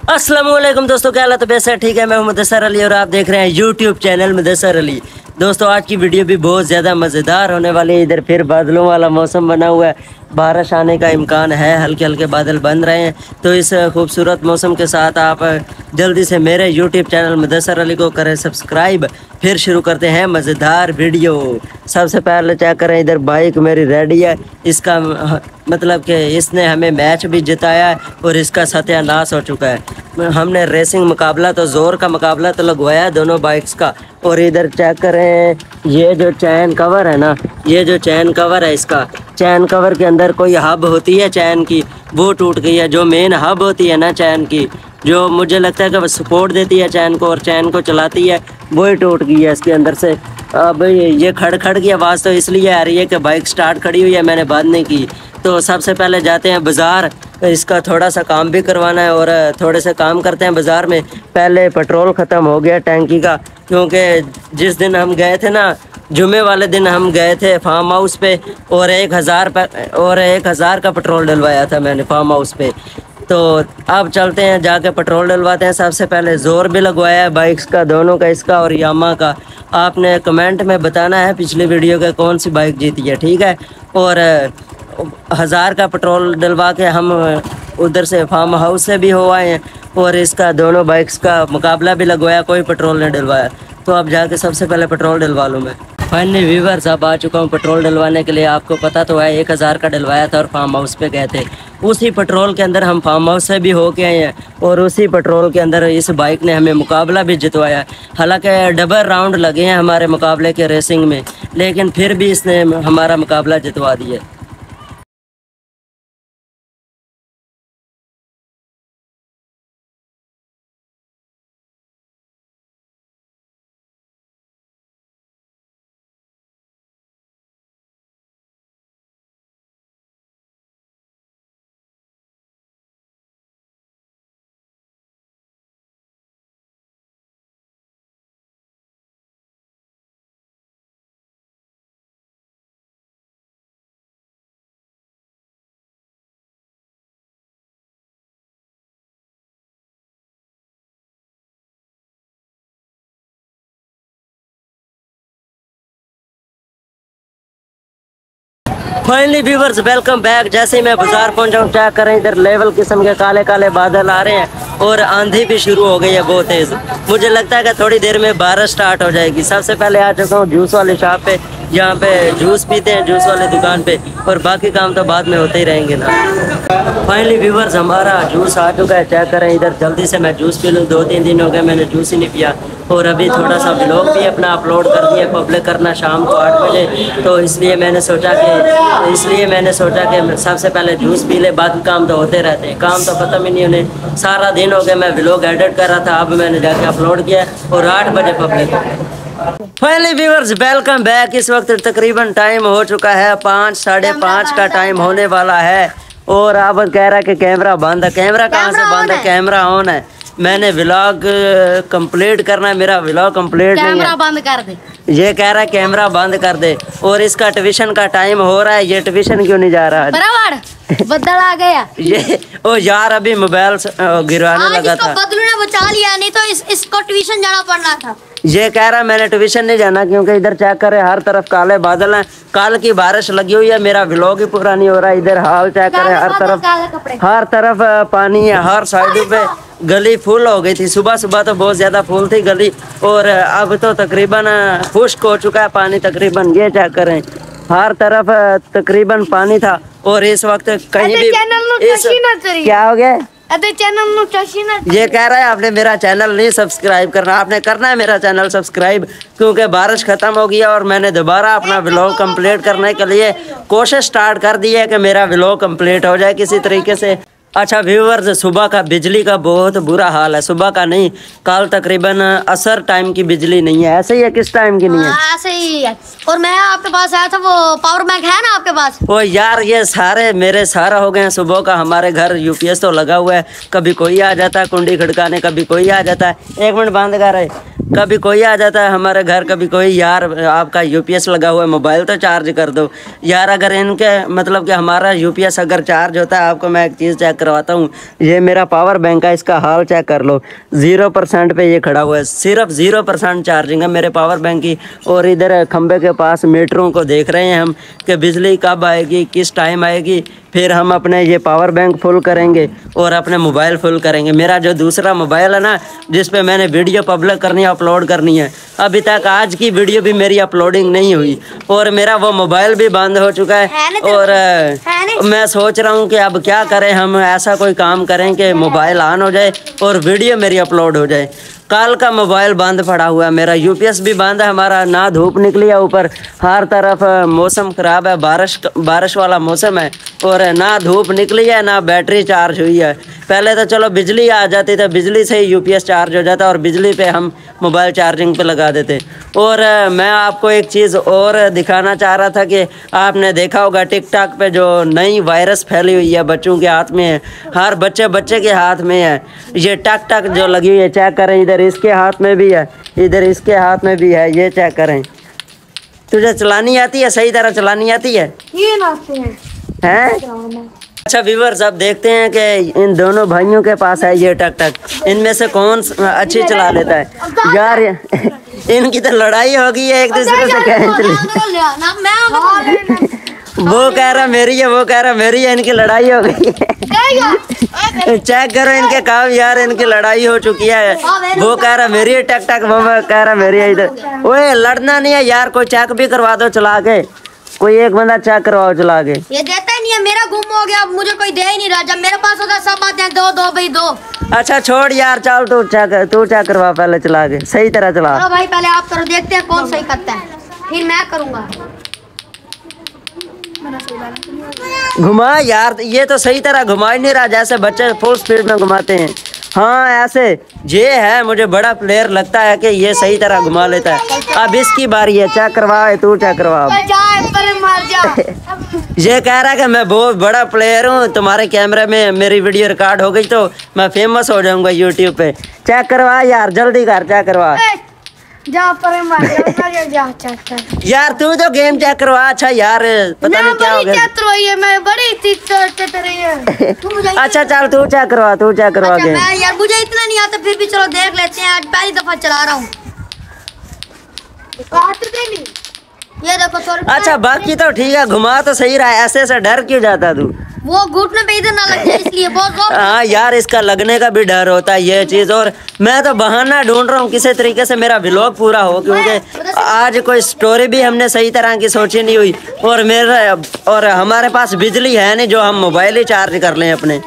अस्सलाम वालेकुम दोस्तों, क्या हालत है? वैसे ठीक है। मैं हूं मुदस्सर अली और आप देख रहे हैं यूट्यूब चैनल मुदस्सर अली। दोस्तों आज की वीडियो भी बहुत ज़्यादा मज़ेदार होने वाली है। इधर फिर बादलों वाला मौसम बना हुआ है, बारिश आने का इम्कान है, हल्के हल्के बादल बन रहे हैं। तो इस खूबसूरत मौसम के साथ आप जल्दी से मेरे यूट्यूब चैनल मुदस्सर अली को करें सब्सक्राइब। फिर शुरू करते हैं मज़ेदार वीडियो। सबसे पहले चेक करें, इधर बाइक मेरी रेडी है। इसका मतलब कि इसने हमें मैच भी जिताया है और इसका सत्यानाश हो चुका है। हमने रेसिंग मुकाबला तो ज़ोर का मुकाबला तो लगवाया है दोनों बाइक्स का। और इधर चेक करें, ये जो चैन कवर है ना, ये जो चैन कवर है, इसका चैन कवर के अंदर कोई हब होती है चैन की, वो टूट गई है। जो मेन हब होती है ना चैन की, जो मुझे लगता है कि वो सपोर्ट देती है चैन को और चैन को चलाती है, वही टूट गई है इसके अंदर से। अब ये खड़ की आवाज़ तो इसलिए आ रही है कि बाइक स्टार्ट खड़ी हुई है, मैंने बंद नहीं की। तो सबसे पहले जाते हैं बाज़ार, इसका थोड़ा सा काम भी करवाना है और थोड़े से काम करते हैं बाज़ार में। पहले पेट्रोल ख़त्म हो गया टैंकी का, क्योंकि जिस दिन हम गए थे ना, जुमे वाले दिन हम गए थे फार्म हाउस पे और 1000 का पेट्रोल डलवाया था मैंने फार्म हाउस पे। तो अब चलते हैं, जाके पेट्रोल डलवाते हैं। सबसे पहले ज़ोर भी लगवाया है बाइक्स का, दोनों का, इसका और यामा का। आपने कमेंट में बताना है पिछली वीडियो के कौन सी बाइक जीती है, ठीक है। और 1000 का पेट्रोल डलवा के हम उधर से फार्म हाउस से भी हो आए हैं और इसका दोनों बाइक्स का मुकाबला भी लगवाया, कोई पेट्रोल नहीं डलवाया। तो अब जाके सबसे पहले पेट्रोल डलवा लूँ मैं। फाइनली व्यूअर्स, अब आ चुका हूँ पेट्रोल डलवाने के लिए। आपको पता तो है 1000 का डलवाया था और फार्म हाउस पे गए थे। उसी पेट्रोल के अंदर हम फार्म हाउस से भी हो के आए हैं और उसी पेट्रोल के अंदर इस बाइक ने हमें मुकाबला भी जितवाया। हालांकि डबल राउंड लगे हैं हमारे मुकाबले के रेसिंग में, लेकिन फिर भी इसने हमारा मुकाबला जितवा दिया। Finally viewers, welcome back. जैसे ही मैं बाजार पहुंचा हूँ, चेक करें इधर लेवल किस्म के काले काले बादल आ रहे हैं और आंधी भी शुरू हो गई है बहुत तेज़। मुझे लगता है कि थोड़ी देर में बारिश स्टार्ट हो जाएगी। सबसे पहले आ चुका हूँ जूस वाले शॉप पे, जहाँ पे जूस पीते हैं, जूस वाले दुकान पे, और बाकी काम तो बाद में होते ही रहेंगे ना। फाइनली व्यूवर्स, हमारा जूस आ चुका है। चेक करें इधर, जल्दी से मैं जूस पी लूँ। 2-3 दिन हो गए मैंने जूस ही नहीं पिया। और अभी थोड़ा सा व्लॉग भी अपना अपलोड कर दिया, पब्लिक करना शाम को 8 बजे। तो इसलिए मैंने सोचा कि सबसे पहले जूस पी ले, बाकी काम तो होते रहते हैं। काम तो ख़त्म ही नहीं होने। सारा दिन हो गया मैं व्लॉग एडिट कर रहा था, अब मैंने जाके अपलोड किया और 8 बजे public. Finally viewers, welcome back. इस वक्त तकरीबन टाइम हो चुका है 5, 5:30 का टाइम होने वाला है और अब कह रहा है कि कैमरा बंद है। कैमरा कहाँ से बंद है? कैमरा ऑन है। मैंने व्लॉग कंप्लीट करना है, मेरा व्लॉग कंप्लीट नहीं है। कैमरा बंद कर दे। ये कह रहा है कैमरा बंद कर दे और इसका ट्यूशन का टाइम हो रहा है। ये ट्यूशन क्यों नहीं जा रहा? बराबर बदल आ गया। ये ओ यार, अभी मोबाइल गिरवाने लगा था। बदलू ने बचा लिया, नहीं तो इसको ट्यूशन जाना पड़ना था। ये कह रहा है मैंने ट्यूशन नहीं जाना, क्योंकि इधर चेक करे हर तरफ काले बादल हैं। कल की बारिश लगी हुई है, मेरा व्लॉग ही पूरा नहीं हो रहा। इधर हाल चेक करे, हर तरफ पानी है, हर साइड पे गली फुल हो गई थी। सुबह सुबह तो बहुत ज्यादा फुल थी गली और अब तो तकरीबन खुश्क हो चुका है पानी तकरीबन। ये चेक करें, हर तरफ तकरीबन पानी था और इस वक्त कहीं भी क्या हो गया? चैनल ये कह रहा है आपने मेरा चैनल नहीं सब्सक्राइब करना। आपने करना है मेरा चैनल सब्सक्राइब, क्योंकि बारिश ख़त्म हो गई है और मैंने दोबारा अपना व्लॉग कंप्लीट करने के लिए कोशिश स्टार्ट कर दी है कि मेरा व्लॉग कंप्लीट हो जाए किसी तरीके से। अच्छा व्यूवर्स, सुबह का बिजली का बहुत बुरा हाल है। सुबह का नहीं, कल तकरीबन असर टाइम की बिजली नहीं है। ऐसे ही है, किस टाइम की नहीं है? ऐसे ही है। और मैं आपके पास आया था, वो पावर बैंक है ना आपके पास? ओ यार, ये सारे मेरे सारा हो गए हैं सुबह का। हमारे घर यूपीएस तो लगा हुआ है, कभी कोई आ जाता है कुंडी खड़काने, कभी कोई आ जाता है। 1 मिनट बंद कर रहे। कभी कोई आ जाता है हमारे घर, कभी कोई, यार आपका यूपीएस लगा हुआ है, मोबाइल तो चार्ज कर दो यार। अगर इनके मतलब कि हमारा यूपीएस अगर चार्ज होता है, आपको मैं एक चीज़ चेक करवाता हूँ, ये मेरा पावर बैंक है, इसका हाल चेक कर लो, 0% पे ये खड़ा हुआ है, सिर्फ 0% चार्जिंग है मेरे पावर बैंक की। और इधर खंबे के पास मीटरों को देख रहे हैं हम कि बिजली कब आएगी, किस टाइम आएगी, फिर हम अपने ये पावर बैंक फुल करेंगे और अपने मोबाइल फुल करेंगे। मेरा जो दूसरा मोबाइल है ना, जिस पे मैंने वीडियो पब्लिक करनी है, अपलोड करनी है, अभी तक आज की वीडियो भी मेरी अपलोडिंग नहीं हुई और मेरा वो मोबाइल भी बंद हो चुका है। और मैं सोच रहा हूँ कि अब क्या करें, हम ऐसा कोई काम करें कि मोबाइल ऑन हो जाए और वीडियो मेरी अपलोड हो जाए। कल का मोबाइल बंद पड़ा हुआ है, मेरा यूपीएस भी बंद है हमारा, ना धूप निकली है, ऊपर हर तरफ मौसम ख़राब है, बारिश वाला मौसम है, और ना धूप निकली है ना बैटरी चार्ज हुई है। पहले तो चलो बिजली आ जाती तो बिजली से ही यूपीएस चार्ज हो जाता और बिजली पे हम मोबाइल चार्जिंग पे लगा देते। और मैं आपको एक चीज़ और दिखाना चाह रहा था कि आपने देखा होगा टिकटॉक पे जो नई वायरस फैली हुई है, बच्चों के हाथ में है, हर बच्चे के हाथ में है ये टक जो लगी हुई है। चेक करें, इधर इसके हाथ में भी है, इधर इसके हाथ में भी है, ये चेक करें। तुझे चलानी आती है, सही तरह चलानी आती है? ये नाचते हैं? अच्छा व्यूअर्स, अब देखते हैं कि इन दोनों भाइयों के पास है ये टक, इनमें से कौन अच्छी चला लेता है। यार इनकी तो लड़ाई हो गई है एक दूसरे से, वो कह रहा मेरी है, वो कह रहा मेरी है, इनकी लड़ाई हो गई है। चेक करो इनके काम यार, इनकी लड़ाई हो चुकी है। वो कह रहा मेरी है टक, वो कह रहा मेरी है। इधर ओए लड़ना नहीं है यार, कोई चेक भी करवा दो चला के, कोई एक बंदा चेक करवाओ चला के। ये देता ही नहीं है, मेरा गुम हो गया, मुझे कोई दे ही नहीं रहा। जब मेरे पास होता सब आते हैं दो दो भाई दो। अच्छा छोड़ यार, चल तू चेक करवा पहले चला के, सही तरह चला। चलो भाई पहले आप करो, देखते हैं कौन सही करता है, फिर मैं करूँगा। घुमा यार, ये तो सही तरह घुमा ही नहीं रहा, जैसे बच्चे फुल स्पीड में घुमाते हैं। हाँ ऐसे ये है, मुझे बड़ा प्लेयर लगता है कि ये सही तरह घुमा लेता है। अब इसकी बारी है, चेक करवा, तू चेक करवा। ये कह रहा है कि मैं बहुत बड़ा प्लेयर हूँ, तुम्हारे कैमरे में मेरी वीडियो रिकॉर्ड हो गई तो मैं फेमस हो जाऊंगा यूट्यूब पे। चेक करवा यार, जल्दी कर, चेक करवा। यार तू तो गेम चेक करवा। अच्छा यार पता नहीं क्या हो गया। अच्छा चल तू चेक करवा, तू चेक करवा अच्छा, गेम। यार मुझे इतना नहीं आता, फिर भी चलो देख लेते हैं, आज पहली दफा चला रहा हूँ। ये देखो थोड़ा। अच्छा बाकी तो ठीक है, घुमा तो सही रहा है, ऐसे ऐसे डर क्यों जाता तू? वो घुटने पे इधर ना लग जाए इसलिए बहुत। हाँ यार, इसका लगने का भी डर होता है ये चीज़। और मैं तो बहाना ढूंढ रहा हूँ किसी तरीके से मेरा व्लॉग पूरा हो, क्योंकि आज कोई स्टोरी भी हमने सही तरह की सोची नहीं हुई और हमारे पास बिजली है नहीं जो हम मोबाइल ही चार्ज कर लें अपने।